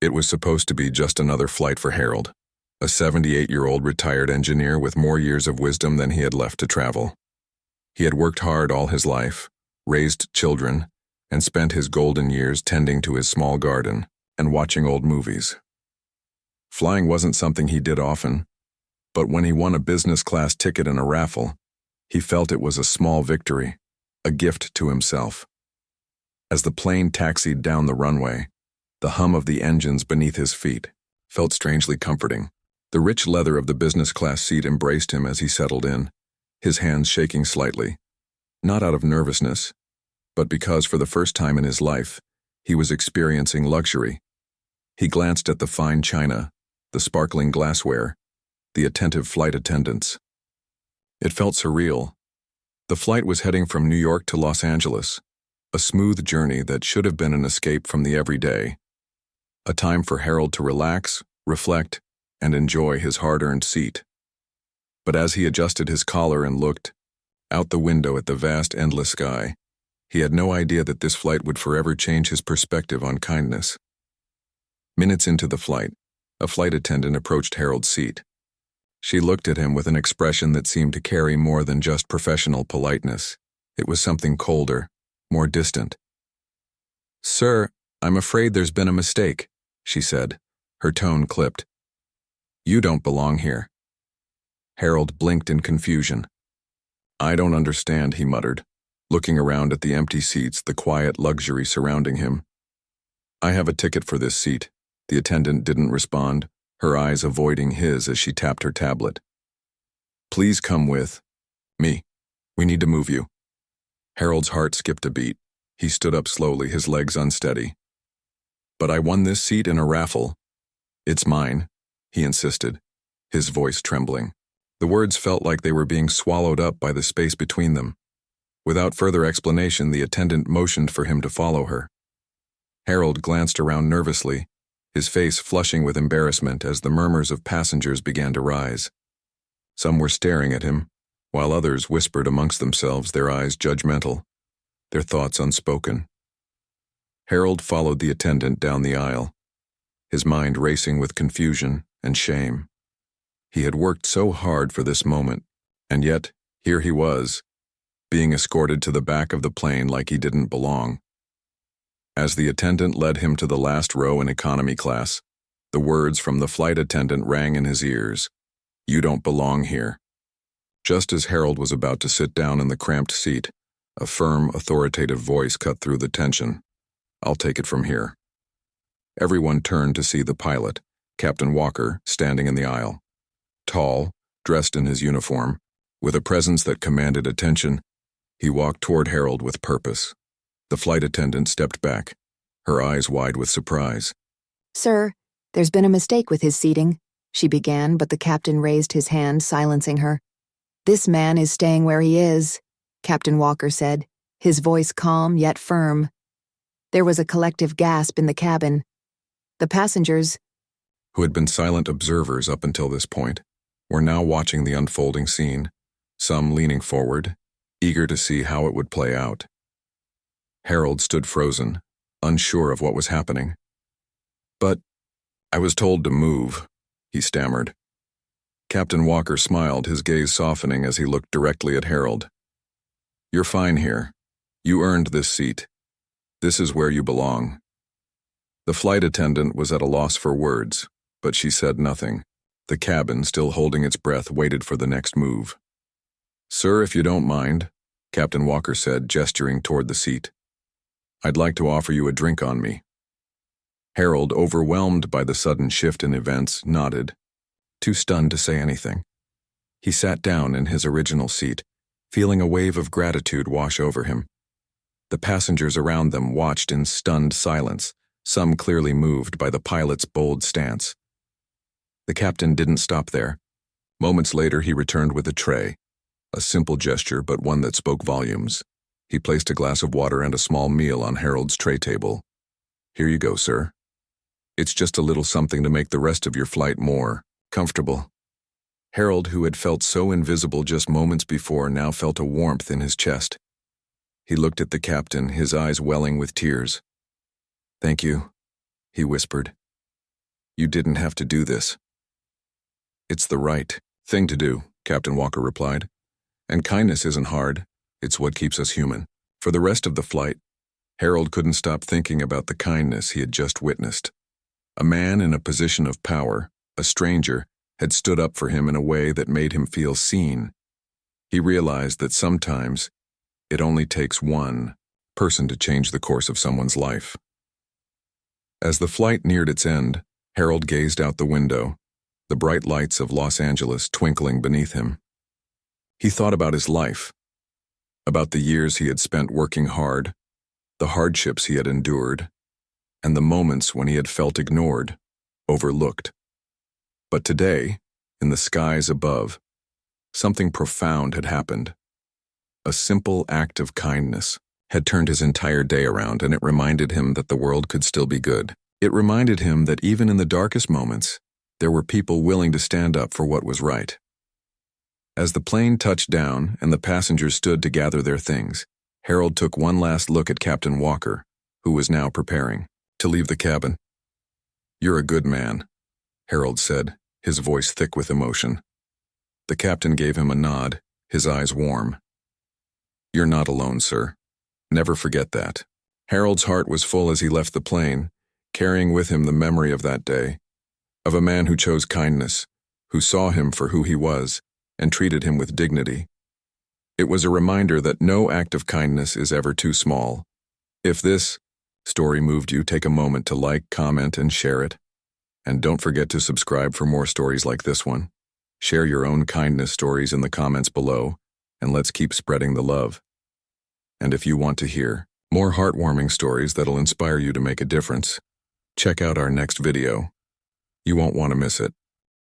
It was supposed to be just another flight for Harold, a 78-year-old retired engineer with more years of wisdom than he had left to travel. He had worked hard all his life, raised children, and spent his golden years tending to his small garden and watching old movies. Flying wasn't something he did often, but when he won a business-class ticket in a raffle, he felt it was a small victory, a gift to himself. As the plane taxied down the runway, the hum of the engines beneath his feet felt strangely comforting. The rich leather of the business-class seat embraced him as he settled in, his hands shaking slightly, not out of nervousness, but because for the first time in his life, he was experiencing luxury. He glanced at the fine china, the sparkling glassware, the attentive flight attendants. It felt surreal. The flight was heading from New York to Los Angeles, a smooth journey that should have been an escape from the everyday, a time for Harold to relax, reflect, and enjoy his hard-earned seat. But as he adjusted his collar and looked out the window at the vast, endless sky, he had no idea that this flight would forever change his perspective on kindness. Minutes into the flight, a flight attendant approached Harold's seat. She looked at him with an expression that seemed to carry more than just professional politeness. It was something colder, more distant. "Sir, I'm afraid there's been a mistake," she said, her tone clipped. "You don't belong here." Harold blinked in confusion. "I don't understand," he muttered, looking around at the empty seats, the quiet luxury surrounding him. "I have a ticket for this seat." The attendant didn't respond, her eyes avoiding his as she tapped her tablet. "Please come with me. We need to move you." Harold's heart skipped a beat. He stood up slowly, his legs unsteady. "But I won this seat in a raffle." "It's mine," he insisted, his voice trembling. The words felt like they were being swallowed up by the space between them. Without further explanation, the attendant motioned for him to follow her. Harold glanced around nervously, his face flushing with embarrassment as the murmurs of passengers began to rise. Some were staring at him, while others whispered amongst themselves, their eyes judgmental, their thoughts unspoken. Harold followed the attendant down the aisle, his mind racing with confusion and shame. He had worked so hard for this moment, and yet, here he was, being escorted to the back of the plane like he didn't belong. As the attendant led him to the last row in economy class, the words from the flight attendant rang in his ears, "You don't belong here." Just as Harold was about to sit down in the cramped seat, a firm, authoritative voice cut through the tension. "I'll take it from here." Everyone turned to see the pilot, Captain Walker, standing in the aisle. Tall, dressed in his uniform, with a presence that commanded attention, he walked toward Harold with purpose. The flight attendant stepped back, her eyes wide with surprise. "Sir, there's been a mistake with his seating," she began, but the captain raised his hand, silencing her. "This man is staying where he is," Captain Walker said, his voice calm yet firm. There was a collective gasp in the cabin. The passengers, who had been silent observers up until this point, were now watching the unfolding scene, some leaning forward, eager to see how it would play out. Harold stood frozen, unsure of what was happening. "But I was told to move," he stammered. Captain Walker smiled, his gaze softening as he looked directly at Harold. "You're fine here. You earned this seat. This is where you belong." The flight attendant was at a loss for words, but she said nothing. The cabin, still holding its breath, waited for the next move. "Sir, if you don't mind," Captain Walker said, gesturing toward the seat, "I'd like to offer you a drink on me." Harold, overwhelmed by the sudden shift in events, nodded, too stunned to say anything. He sat down in his original seat, feeling a wave of gratitude wash over him. The passengers around them watched in stunned silence, some clearly moved by the pilot's bold stance. The captain didn't stop there. Moments later, he returned with a tray, a simple gesture but one that spoke volumes. He placed a glass of water and a small meal on Harold's tray table. "Here you go, sir. It's just a little something to make the rest of your flight more comfortable." Harold, who had felt so invisible just moments before, now felt a warmth in his chest. He looked at the captain, his eyes welling with tears. "Thank you," he whispered. You didn't have to do this. It's the right thing to do, Captain Walker replied. And kindness isn't hard, it's what keeps us human. For the rest of the flight, Harold couldn't stop thinking about the kindness he had just witnessed. A man in a position of power, a stranger, had stood up for him in a way that made him feel seen. He realized that sometimes it only takes one person to change the course of someone's life. As the flight neared its end, Harold gazed out the window, the bright lights of Los Angeles twinkling beneath him. He thought about his life, about the years he had spent working hard, the hardships he had endured, and the moments when he had felt ignored, overlooked. But today, in the skies above, something profound had happened. A simple act of kindness had turned his entire day around, and it reminded him that the world could still be good. It reminded him that even in the darkest moments, there were people willing to stand up for what was right. As the plane touched down and the passengers stood to gather their things, Harold took one last look at Captain Walker, who was now preparing to leave the cabin. "You're a good man," Harold said, his voice thick with emotion. The captain gave him a nod, his eyes warm. "You're not alone, sir. Never forget that." Harold's heart was full as he left the plane, carrying with him the memory of that day, of a man who chose kindness, who saw him for who he was, and treated him with dignity. It was a reminder that no act of kindness is ever too small. If this story moved you, take a moment to like, comment, and share it. And don't forget to subscribe for more stories like this one. Share your own kindness stories in the comments below, and let's keep spreading the love. And if you want to hear more heartwarming stories that'll inspire you to make a difference, check out our next video. You won't want to miss it.